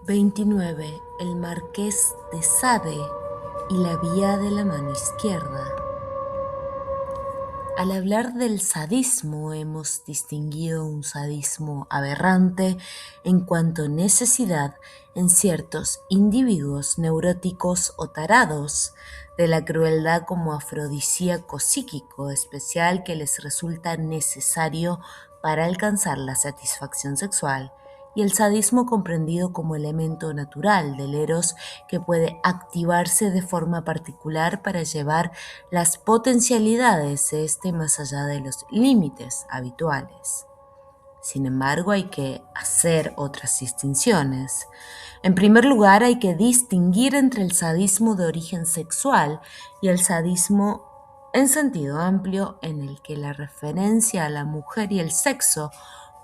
29. El Marqués de Sade y la vía de la mano izquierda. Al hablar del sadismo hemos distinguido un sadismo aberrante en cuanto a necesidad en ciertos individuos neuróticos o tarados, de la crueldad como afrodisíaco psíquico especial que les resulta necesario para alcanzar la satisfacción sexual, y el sadismo comprendido como elemento natural del eros que puede activarse de forma particular para llevar las potencialidades de este más allá de los límites habituales. Sin embargo, hay que hacer otras distinciones. En primer lugar, hay que distinguir entre el sadismo de origen sexual y el sadismo en sentido amplio, en el que la referencia a la mujer y el sexo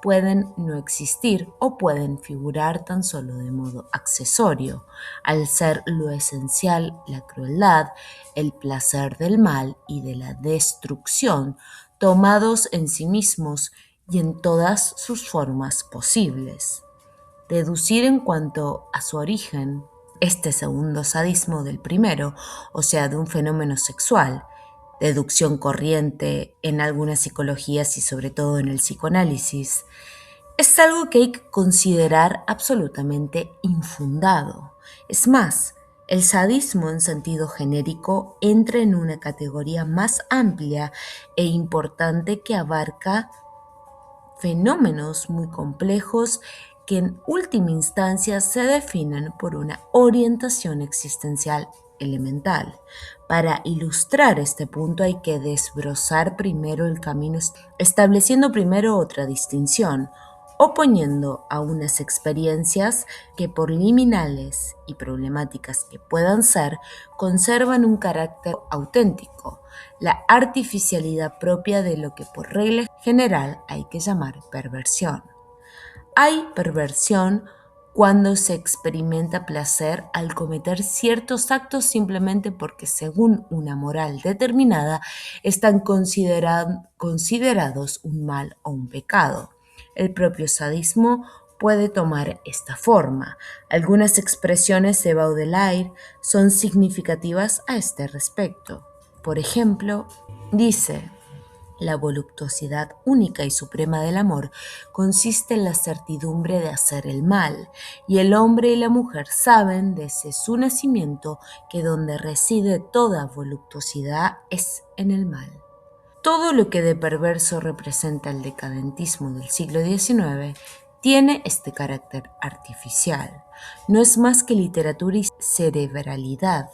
pueden no existir o pueden figurar tan solo de modo accesorio, al ser lo esencial la crueldad, el placer del mal y de la destrucción, tomados en sí mismos y en todas sus formas posibles. Deducir en cuanto a su origen este segundo sadismo del primero, o sea, de un fenómeno sexual, deducción corriente en algunas psicologías y sobre todo en el psicoanálisis, es algo que hay que considerar absolutamente infundado. Es más, el sadismo en sentido genérico entra en una categoría más amplia e importante que abarca fenómenos muy complejos que en última instancia se definen por una orientación existencial elemental. Para ilustrar este punto hay que desbrozar primero el camino, estableciendo primero otra distinción, oponiendo a unas experiencias que por liminales y problemáticas que puedan ser, conservan un carácter auténtico, la artificialidad propia de lo que por regla general hay que llamar perversión. Hay perversión cuando se experimenta placer al cometer ciertos actos simplemente porque según una moral determinada están considerados un mal o un pecado. El propio sadismo puede tomar esta forma. Algunas expresiones de Baudelaire son significativas a este respecto. Por ejemplo, dice: la voluptuosidad única y suprema del amor consiste en la certidumbre de hacer el mal, y el hombre y la mujer saben desde su nacimiento que donde reside toda voluptuosidad es en el mal. Todo lo que de perverso representa el decadentismo del siglo XIX tiene este carácter artificial. No es más que literatura y cerebralidad,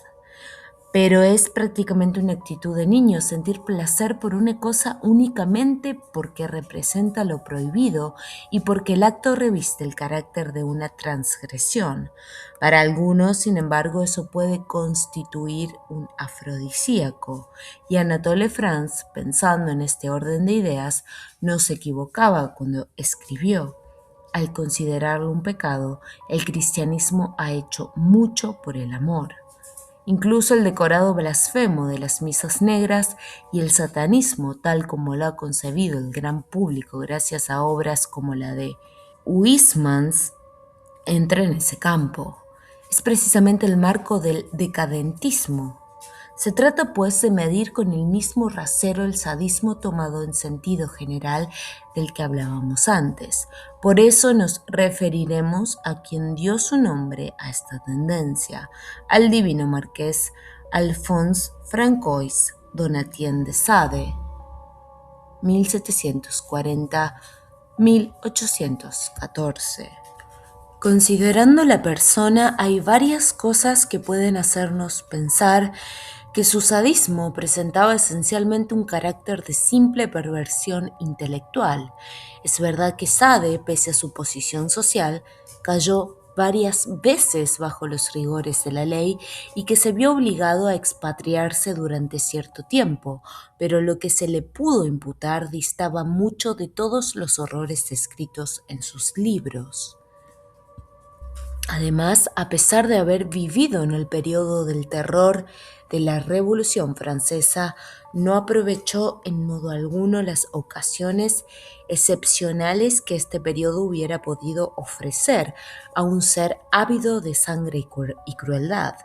pero es prácticamente una actitud de niño sentir placer por una cosa únicamente porque representa lo prohibido y porque el acto reviste el carácter de una transgresión. Para algunos, sin embargo, eso puede constituir un afrodisíaco, y Anatole France, pensando en este orden de ideas, no se equivocaba cuando escribió: al considerarlo un pecado, el cristianismo ha hecho mucho por el amor. Incluso el decorado blasfemo de las misas negras y el satanismo, tal como lo ha concebido el gran público gracias a obras como la de Huysmans, entra en ese campo. Es precisamente el marco del decadentismo. Se trata pues de medir con el mismo rasero el sadismo tomado en sentido general del que hablábamos antes. Por eso nos referiremos a quien dio su nombre a esta tendencia, al divino marqués Alphonse Francois Donatien de Sade, 1740-1814. Considerando la persona, hay varias cosas que pueden hacernos pensar que su sadismo presentaba esencialmente un carácter de simple perversión intelectual. Es verdad que Sade, pese a su posición social, cayó varias veces bajo los rigores de la ley y que se vio obligado a expatriarse durante cierto tiempo, pero lo que se le pudo imputar distaba mucho de todos los horrores descritos en sus libros. Además, a pesar de haber vivido en el periodo del terror de la Revolución Francesa, no aprovechó en modo alguno las ocasiones excepcionales que este periodo hubiera podido ofrecer a un ser ávido de sangre y crueldad,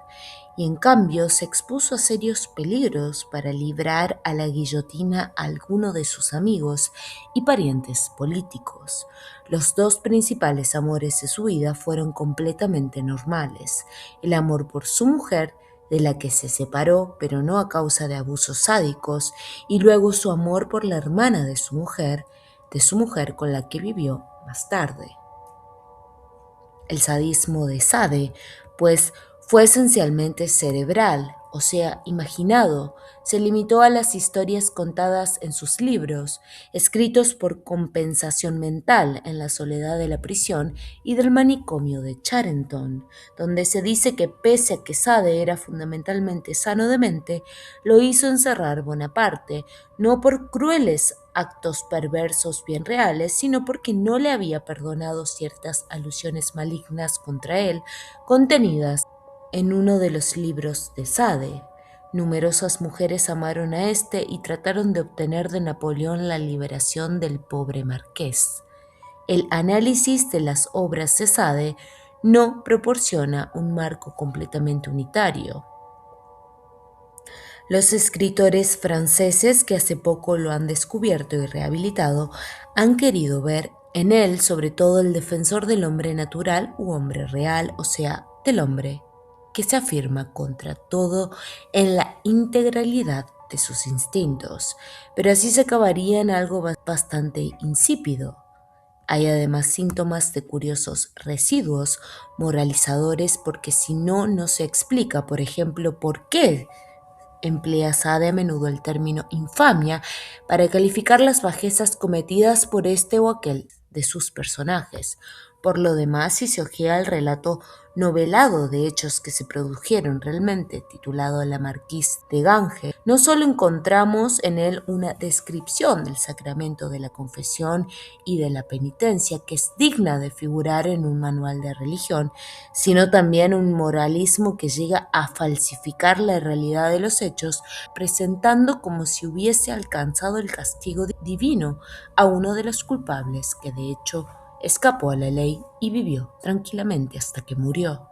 y en cambio se expuso a serios peligros para librar a la guillotina a alguno de sus amigos y parientes políticos. Los dos principales amores de su vida fueron completamente normales: el amor por su mujer, de la que se separó, pero no a causa de abusos sádicos, y luego su amor por la hermana de su mujer con la que vivió más tarde. El sadismo de Sade, pues, fue esencialmente cerebral, o sea, imaginado. Se limitó a las historias contadas en sus libros, escritos por compensación mental en la soledad de la prisión y del manicomio de Charenton, donde se dice que pese a que Sade era fundamentalmente sano de mente, lo hizo encerrar Bonaparte, no por crueles actos perversos bien reales, sino porque no le había perdonado ciertas alusiones malignas contra él contenidas en uno de los libros de Sade. Numerosas mujeres amaron a este y trataron de obtener de Napoleón la liberación del pobre marqués. El análisis de las obras de Sade no proporciona un marco completamente unitario. Los escritores franceses que hace poco lo han descubierto y rehabilitado han querido ver en él sobre todo el defensor del hombre natural u hombre real, o sea, del hombre, que se afirma contra todo en la integralidad de sus instintos, pero así se acabaría en algo bastante insípido. Hay además síntomas de curiosos residuos moralizadores porque si no, no se explica, por ejemplo, por qué emplea Sade a menudo el término infamia para calificar las bajezas cometidas por este o aquel de sus personajes. Por lo demás, si se ojea el relato novelado de hechos que se produjeron realmente, titulado La Marquise de Ganges, no solo encontramos en él una descripción del sacramento de la confesión y de la penitencia que es digna de figurar en un manual de religión, sino también un moralismo que llega a falsificar la realidad de los hechos, presentando como si hubiese alcanzado el castigo divino a uno de los culpables que de hecho escapó a la ley y vivió tranquilamente hasta que murió.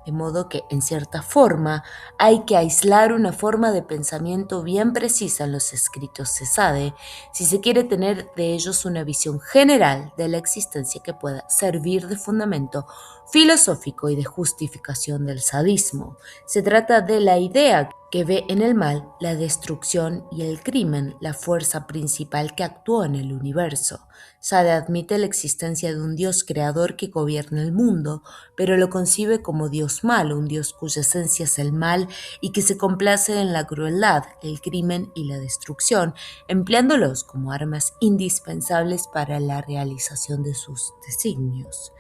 De modo que, en cierta forma, hay que aislar una forma de pensamiento bien precisa en los escritos de Sade si se quiere tener de ellos una visión general de la existencia que pueda servir de fundamento filosófico y de justificación del sadismo. Se trata de la idea que ve en el mal la destrucción y el crimen la fuerza principal que actúa en el universo. Sade admite la existencia de un Dios creador que gobierna el mundo, pero lo concibe como Dios malo, un Dios cuya esencia es el mal y que se complace en la crueldad, el crimen y la destrucción, empleándolos como armas indispensables para la realización de sus designios.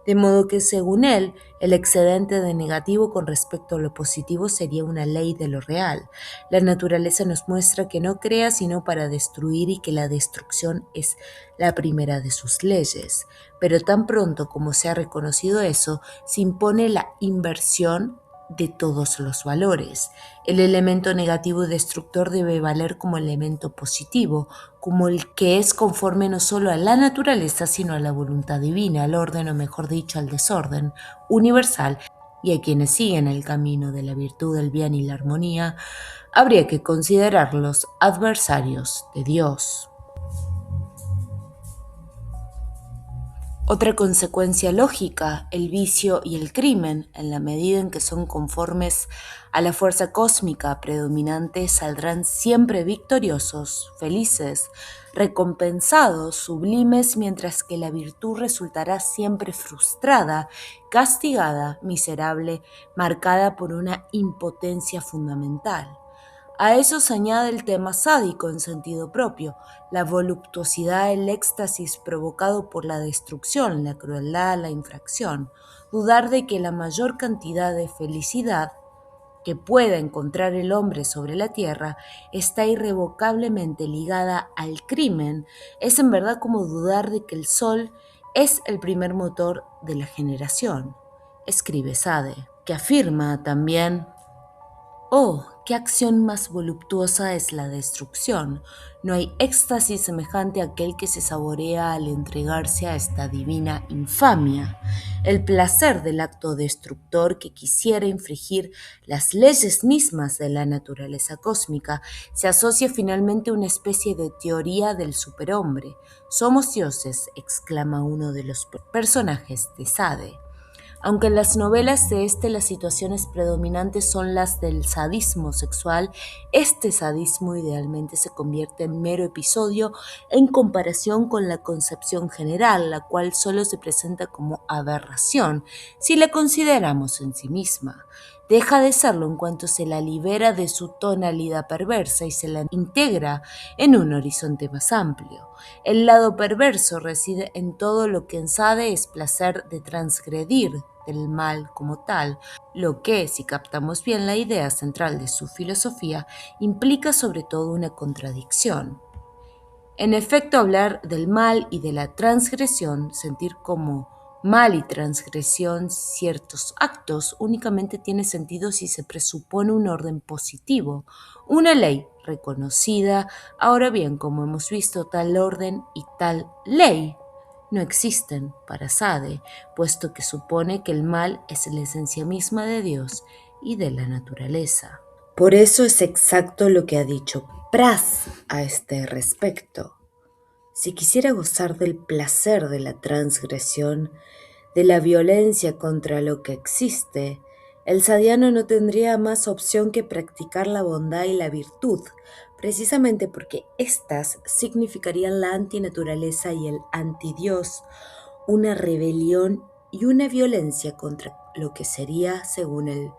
De modo que, según él, el excedente de negativo con respecto a lo positivo sería una ley de lo real. La naturaleza nos muestra que no crea sino para destruir y que la destrucción es la primera de sus leyes. Pero tan pronto como se ha reconocido eso, se impone la inversión de todos los valores. El elemento negativo y destructor debe valer como elemento positivo, como el que es conforme no solo a la naturaleza, sino a la voluntad divina, al orden, o mejor dicho, al desorden universal, y a quienes siguen el camino de la virtud, el bien y la armonía, habría que considerarlos adversarios de Dios. Otra consecuencia lógica, el vicio y el crimen, en la medida en que son conformes a la fuerza cósmica predominante, saldrán siempre victoriosos, felices, recompensados, sublimes, mientras que la virtud resultará siempre frustrada, castigada, miserable, marcada por una impotencia fundamental. A eso se añade el tema sádico en sentido propio, la voluptuosidad, el éxtasis provocado por la destrucción, la crueldad, la infracción. Dudar de que la mayor cantidad de felicidad que pueda encontrar el hombre sobre la tierra está irrevocablemente ligada al crimen es en verdad como dudar de que el sol es el primer motor de la generación, escribe Sade, que afirma también: oh, qué acción más voluptuosa es la destrucción. No hay éxtasis semejante a aquel que se saborea al entregarse a esta divina infamia. El placer del acto destructor que quisiera infringir las leyes mismas de la naturaleza cósmica se asocia finalmente a una especie de teoría del superhombre. Somos dioses, exclama uno de los personajes de Sade. Aunque en las novelas de las situaciones predominantes son las del sadismo sexual, este sadismo idealmente se convierte en mero episodio en comparación con la concepción general, la cual solo se presenta como aberración si la consideramos en sí misma. Deja de serlo en cuanto se la libera de su tonalidad perversa y se la integra en un horizonte más amplio. El lado perverso reside en todo lo que en Sade es placer de transgredir del mal como tal, lo que, si captamos bien la idea central de su filosofía, implica sobre todo una contradicción. En efecto, hablar del mal y de la transgresión, sentir como mal y transgresión ciertos actos, únicamente tiene sentido si se presupone un orden positivo, una ley reconocida. Ahora bien, como hemos visto, tal orden y tal ley no existen para Sade, puesto que supone que el mal es la esencia misma de Dios y de la naturaleza. Por eso es exacto lo que ha dicho Praz a este respecto. Si quisiera gozar del placer de la transgresión, de la violencia contra lo que existe, el sadiano no tendría más opción que practicar la bondad y la virtud, precisamente porque éstas significarían la antinaturaleza y el antidios, una rebelión y una violencia contra lo que sería, según el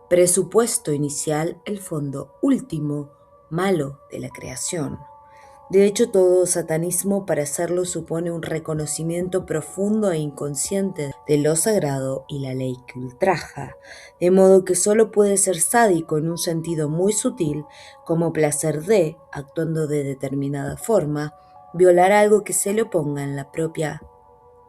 presupuesto inicial, el fondo último, malo de la creación. De hecho, todo satanismo para hacerlo supone un reconocimiento profundo e inconsciente de lo sagrado y la ley que ultraja, de modo que solo puede ser sádico en un sentido muy sutil, como placer de, actuando de determinada forma, violar algo que se le oponga en la propia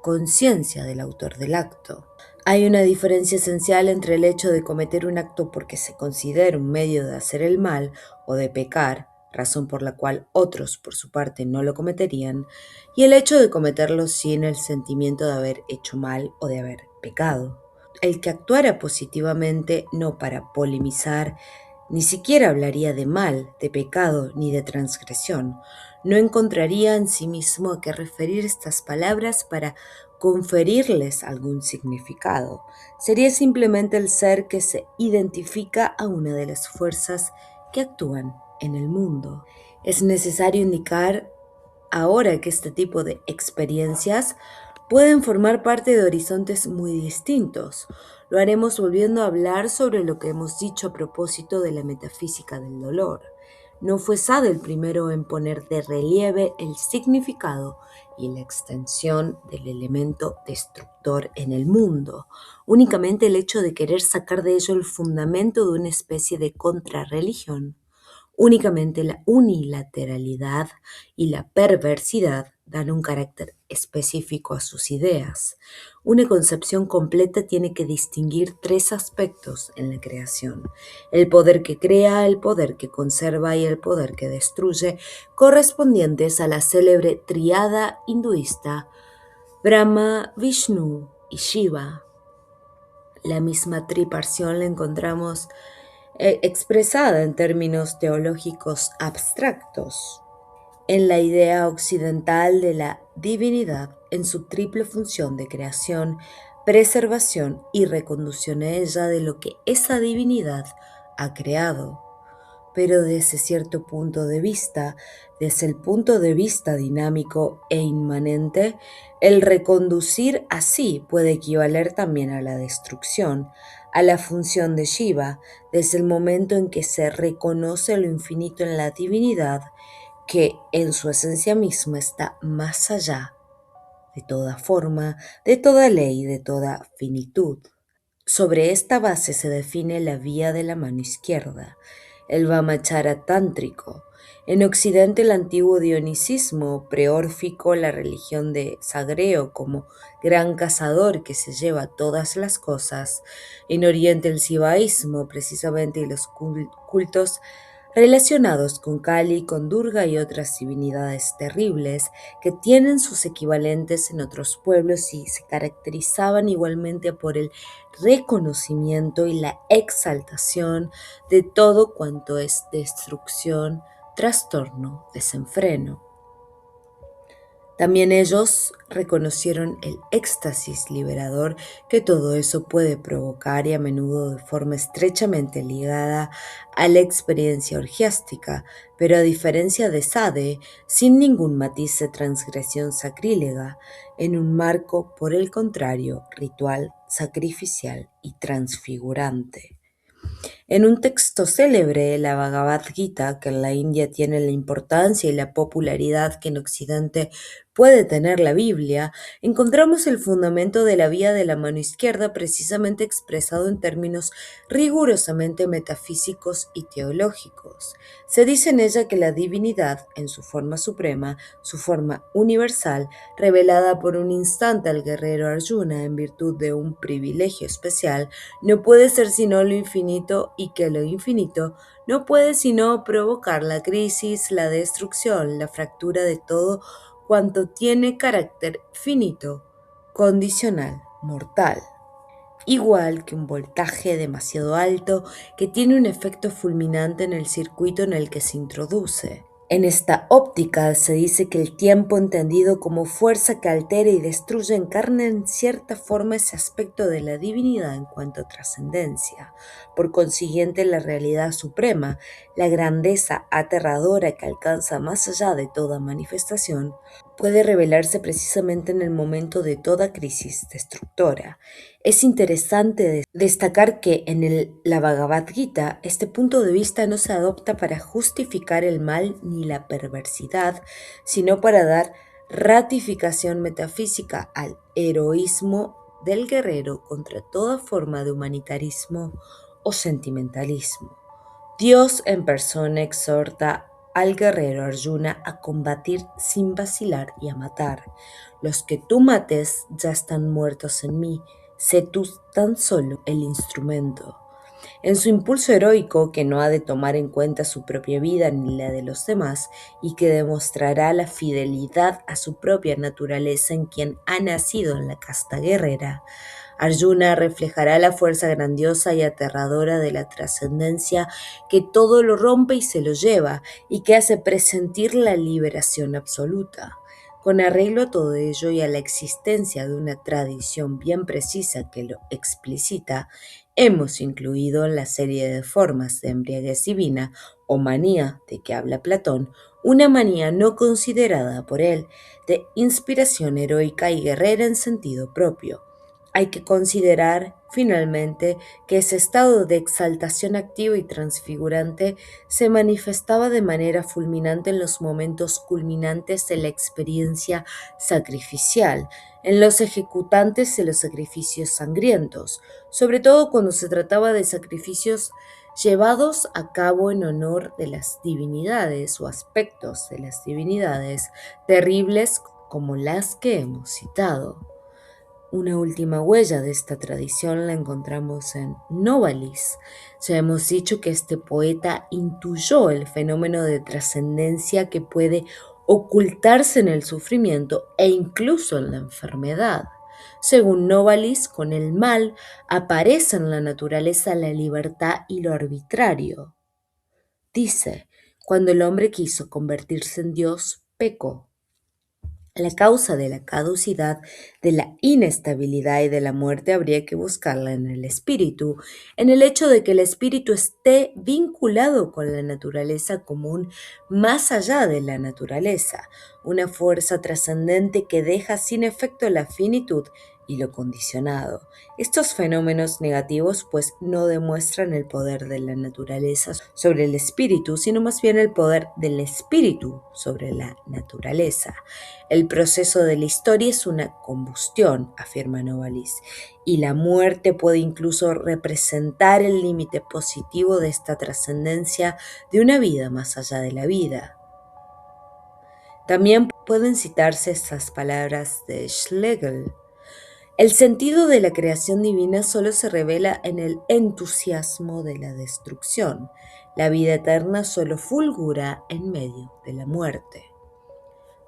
conciencia del autor del acto. Hay una diferencia esencial entre el hecho de cometer un acto porque se considera un medio de hacer el mal o de pecar, razón por la cual otros por su parte no lo cometerían, y el hecho de cometerlo sin el sentimiento de haber hecho mal o de haber pecado. El que actuara positivamente no para polemizar, ni siquiera hablaría de mal, de pecado ni de transgresión. No encontraría en sí mismo a qué referir estas palabras para conferirles algún significado. Sería simplemente el ser que se identifica a una de las fuerzas que actúan en el mundo. Es necesario indicar ahora que este tipo de experiencias pueden formar parte de horizontes muy distintos. Lo haremos volviendo a hablar sobre lo que hemos dicho a propósito de la metafísica del dolor. No fue Sade el primero en poner de relieve el significado y la extensión del elemento destructor en el mundo. Únicamente el hecho de querer sacar de ello el fundamento de una especie de contrarreligión. Únicamente la unilateralidad y la perversidad dan un carácter específico a sus ideas. Una concepción completa tiene que distinguir tres aspectos en la creación: el poder que crea, el poder que conserva y el poder que destruye, correspondientes a la célebre tríada hinduista Brahma, Vishnu y Shiva. La misma tripartición la encontramos expresada en términos teológicos abstractos en la idea occidental de la divinidad en su triple función de creación, preservación y reconducción a ella de lo que esa divinidad ha creado. Pero desde cierto punto de vista, desde el punto de vista dinámico e inmanente, el reconducir así puede equivaler también a la destrucción, a la función de Shiva, desde el momento en que se reconoce lo infinito en la divinidad, que en su esencia misma está más allá de toda forma, de toda ley, de toda finitud. Sobre esta base se define la vía de la mano izquierda, el Vamachara tántrico, En Occidente, el antiguo dionisismo preórfico, la religión de Sagreo como gran cazador que se lleva todas las cosas. En Oriente, el sibaísmo, precisamente, y los cultos relacionados con Kali, con Durga y otras divinidades terribles que tienen sus equivalentes en otros pueblos y se caracterizaban igualmente por el reconocimiento y la exaltación de todo cuanto es destrucción, trastorno, desenfreno. También ellos reconocieron el éxtasis liberador que todo eso puede provocar y a menudo de forma estrechamente ligada a la experiencia orgiástica, pero a diferencia de Sade, sin ningún matiz de transgresión sacrílega, en un marco, por el contrario, ritual, sacrificial y transfigurante. En un texto célebre, la Bhagavad Gita, que en la India tiene la importancia y la popularidad que en Occidente puede tener la Biblia, encontramos el fundamento de la vía de la mano izquierda precisamente expresado en términos rigurosamente metafísicos y teológicos. Se dice en ella que la divinidad, en su forma suprema, su forma universal, revelada por un instante al guerrero Arjuna en virtud de un privilegio especial, no puede ser sino lo infinito y que lo infinito no puede sino provocar la crisis, la destrucción, la fractura de todo cuanto tiene carácter finito, condicional, mortal. Igual que un voltaje demasiado alto que tiene un efecto fulminante en el circuito en el que se introduce. En esta óptica se dice que el tiempo entendido como fuerza que altera y destruye encarna en cierta forma ese aspecto de la divinidad en cuanto a trascendencia. Por consiguiente, la realidad suprema, la grandeza aterradora que alcanza más allá de toda manifestación, puede revelarse precisamente en el momento de toda crisis destructora. Es interesante destacar que en la Bhagavad Gita este punto de vista no se adopta para justificar el mal ni la perversidad, sino para dar ratificación metafísica al heroísmo del guerrero contra toda forma de humanitarismo o sentimentalismo. Dios en persona exhorta al guerrero Arjuna a combatir sin vacilar y a matar. Los que tú mates ya están muertos en mí, sé tú tan solo el instrumento. En su impulso heroico, que no ha de tomar en cuenta su propia vida ni la de los demás, y que demostrará la fidelidad a su propia naturaleza en quien ha nacido en la casta guerrera, Arjuna reflejará la fuerza grandiosa y aterradora de la trascendencia que todo lo rompe y se lo lleva, y que hace presentir la liberación absoluta. Con arreglo a todo ello y a la existencia de una tradición bien precisa que lo explicita, hemos incluido en la serie de formas de embriaguez divina o manía de que habla Platón, una manía no considerada por él, de inspiración heroica y guerrera en sentido propio. Hay que considerar, finalmente, que ese estado de exaltación activa y transfigurante se manifestaba de manera fulminante en los momentos culminantes de la experiencia sacrificial, en los ejecutantes de los sacrificios sangrientos, sobre todo cuando se trataba de sacrificios llevados a cabo en honor de las divinidades o aspectos de las divinidades terribles como las que hemos citado. Una última huella de esta tradición la encontramos en Novalis. Ya hemos dicho que este poeta intuyó el fenómeno de trascendencia que puede ocultarse en el sufrimiento e incluso en la enfermedad. Según Novalis, con el mal aparece en la naturaleza la libertad y lo arbitrario. Dice, cuando el hombre quiso convertirse en Dios, pecó. La causa de la caducidad, de la inestabilidad y de la muerte habría que buscarla en el espíritu, en el hecho de que el espíritu esté vinculado con la naturaleza común más allá de la naturaleza, una fuerza trascendente que deja sin efecto la finitud y lo condicionado. Estos fenómenos negativos pues no demuestran el poder de la naturaleza sobre el espíritu, sino más bien el poder del espíritu sobre la naturaleza. El proceso de la historia es una combustión, afirma Novalis, y la muerte puede incluso representar el límite positivo de esta trascendencia de una vida más allá de la vida. También pueden citarse estas palabras de Schlegel: el sentido de la creación divina solo se revela en el entusiasmo de la destrucción. La vida eterna solo fulgura en medio de la muerte.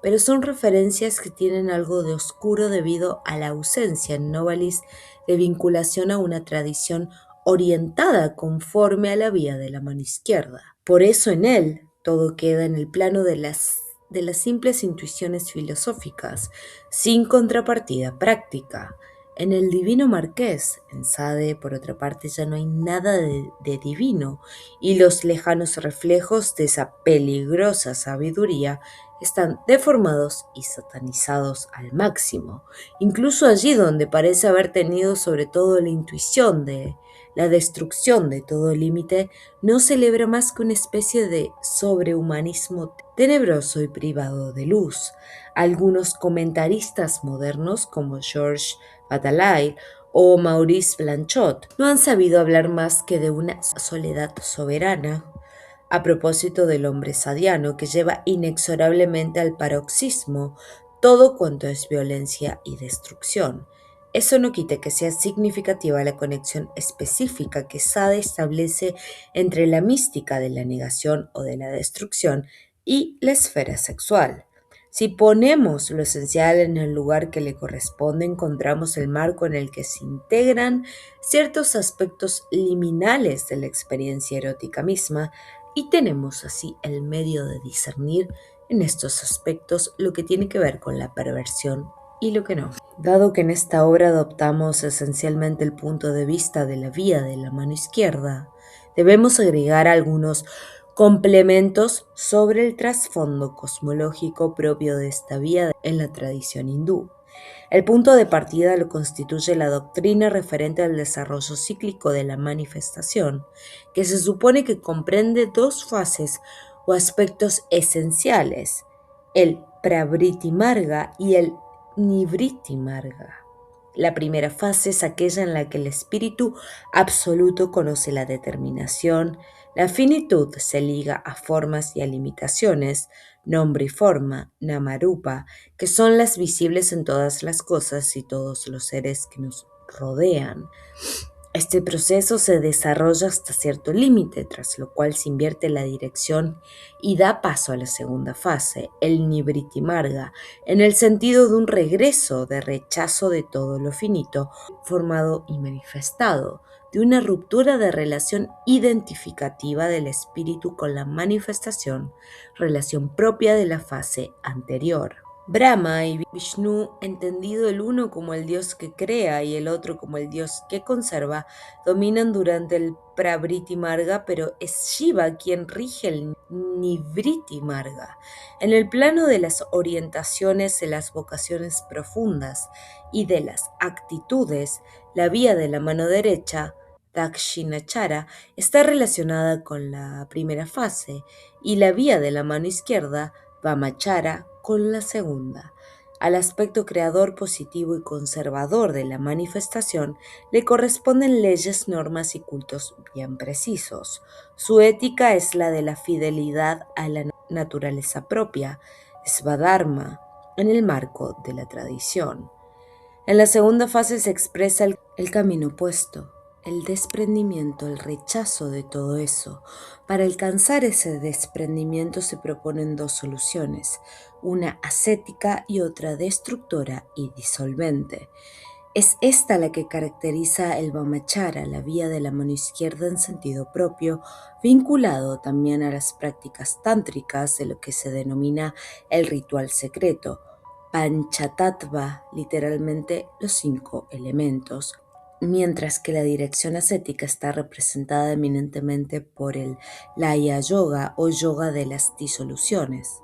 Pero son referencias que tienen algo de oscuro debido a la ausencia en Novalis de vinculación a una tradición orientada conforme a la vía de la mano izquierda. Por eso en él todo queda en el plano de las simples intuiciones filosóficas, sin contrapartida práctica. En el Divino Marqués, en Sade, por otra parte, ya no hay nada de divino, y los lejanos reflejos de esa peligrosa sabiduría están deformados y satanizados al máximo, incluso allí donde parece haber tenido sobre todo la intuición de la destrucción de todo límite, no celebra más que una especie de sobrehumanismo tenebroso y privado de luz. Algunos comentaristas modernos, como Georges Bataille o Maurice Blanchot, no han sabido hablar más que de una soledad soberana a propósito del hombre sadiano que lleva inexorablemente al paroxismo todo cuanto es violencia y destrucción. Eso no quita que sea significativa la conexión específica que Sade establece entre la mística de la negación o de la destrucción y la esfera sexual. Si ponemos lo esencial en el lugar que le corresponde, encontramos el marco en el que se integran ciertos aspectos liminales de la experiencia erótica misma, y tenemos así el medio de discernir en estos aspectos lo que tiene que ver con la perversión y lo que no. Dado que en esta obra adoptamos esencialmente el punto de vista de la vía de la mano izquierda, debemos agregar algunos complementos sobre el trasfondo cosmológico propio de esta vía en la tradición hindú. El punto de partida lo constituye la doctrina referente al desarrollo cíclico de la manifestación, que se supone que comprende dos fases o aspectos esenciales: el Pravriti Marga y el Nivriti Marga. La primera fase es aquella en la que el espíritu absoluto conoce la determinación, la finitud se liga a formas y a limitaciones, nombre y forma, namarupa, que son las visibles en todas las cosas y todos los seres que nos rodean. Este proceso se desarrolla hasta cierto límite, tras lo cual se invierte la dirección y da paso a la segunda fase, el Nivriti Marga, en el sentido de un regreso, de rechazo de todo lo finito, formado y manifestado, de una ruptura de relación identificativa del espíritu con la manifestación, relación propia de la fase anterior. Brahma y Vishnu, entendido el uno como el dios que crea y el otro como el dios que conserva, dominan durante el Pravriti Marga, pero es Shiva quien rige el Nivriti Marga. En el plano de las orientaciones, de las vocaciones profundas y de las actitudes, la vía de la mano derecha, Dakshinachara, está relacionada con la primera fase y la vía de la mano izquierda, Vamachara, con la segunda. Al aspecto creador, positivo y conservador de la manifestación le corresponden leyes, normas y cultos bien precisos. Su ética es la de la fidelidad a la naturaleza propia, Svadharma, en el marco de la tradición. En la segunda fase se expresa el camino opuesto, el desprendimiento, el rechazo de todo eso. Para alcanzar ese desprendimiento se proponen dos soluciones, una ascética y otra destructora y disolvente. Es esta la que caracteriza el Vamachara, la vía de la mano izquierda en sentido propio, vinculado también a las prácticas tántricas de lo que se denomina el ritual secreto, Panchatattva, literalmente los 5 elementos, mientras que la dirección ascética está representada eminentemente por el Laya Yoga o yoga de las disoluciones.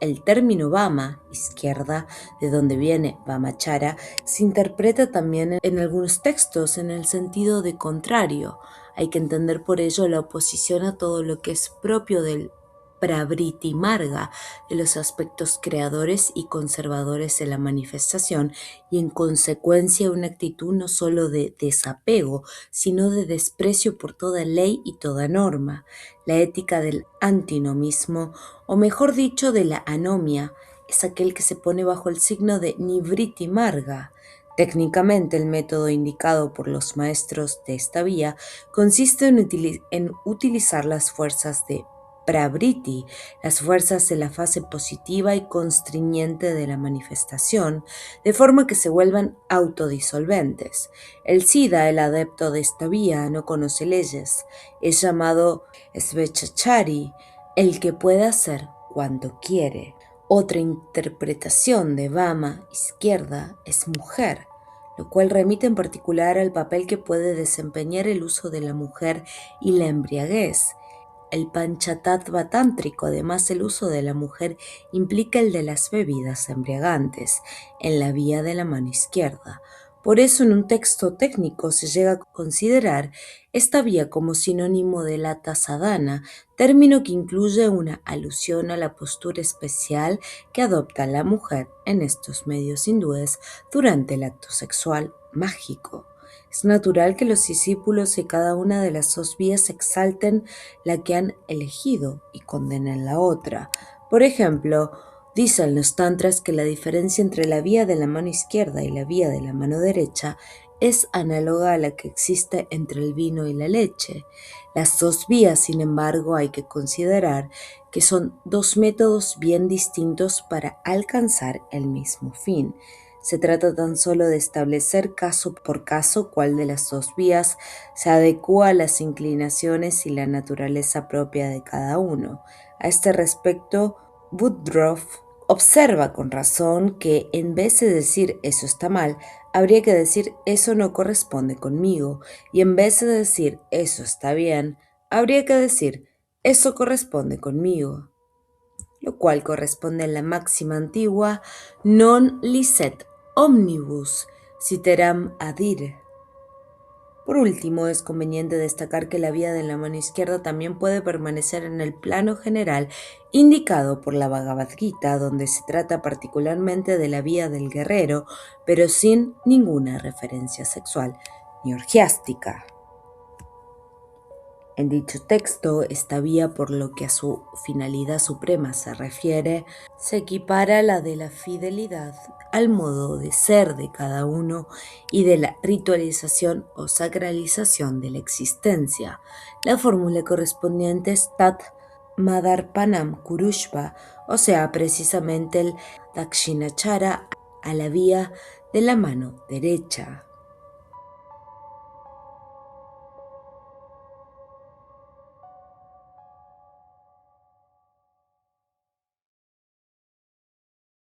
El término Vama, izquierda, de donde viene Vamachara, se interpreta también en algunos textos en el sentido de contrario. Hay que entender por ello la oposición a todo lo que es propio del Pravriti Marga, de los aspectos creadores y conservadores de la manifestación, y en consecuencia una actitud no solo de desapego, sino de desprecio por toda ley y toda norma. La ética del antinomismo, o mejor dicho, de la anomia, es aquel que se pone bajo el signo de Nivriti Marga. Técnicamente, el método indicado por los maestros de esta vía consiste en utilizar las fuerzas de Pravriti, las fuerzas de la fase positiva y constriñente de la manifestación, de forma que se vuelvan autodisolventes. El Siddha, el adepto de esta vía, no conoce leyes, es llamado Svechachari, el que puede hacer cuanto quiere. Otra interpretación de Vama, izquierda, es mujer, lo cual remite en particular al papel que puede desempeñar el uso de la mujer y la embriaguez. El panchatattva tántrico, además el uso de la mujer, implica el de las bebidas embriagantes, en la vía de la mano izquierda. Por eso en un texto técnico se llega a considerar esta vía como sinónimo de lata sadhana, término que incluye una alusión a la postura especial que adopta la mujer en estos medios hindúes durante el acto sexual mágico. Es natural que los discípulos de cada una de las dos vías exalten la que han elegido y condenen la otra. Por ejemplo, dicen los tantras que la diferencia entre la vía de la mano izquierda y la vía de la mano derecha es análoga a la que existe entre el vino y la leche. Las dos vías, sin embargo, hay que considerar que son dos métodos bien distintos para alcanzar el mismo fin. Se trata tan solo de establecer caso por caso cuál de las dos vías se adecúa a las inclinaciones y la naturaleza propia de cada uno. A este respecto, Woodruff observa con razón que en vez de decir eso está mal, habría que decir eso no corresponde conmigo, y en vez de decir eso está bien, habría que decir eso corresponde conmigo, lo cual corresponde a la máxima antigua non licet omnibus citeram adire. Por último, es conveniente destacar que la vía de la mano izquierda también puede permanecer en el plano general indicado por la Bhagavad Gita, donde se trata particularmente de la vía del guerrero, pero sin ninguna referencia sexual ni orgiástica. En dicho texto, esta vía, por lo que a su finalidad suprema se refiere, se equipara a la de la fidelidad al modo de ser de cada uno y de la ritualización o sacralización de la existencia. La fórmula correspondiente es Tat Madarpanam Kurushva, o sea, precisamente el Dakshinachara a la vía de la mano derecha.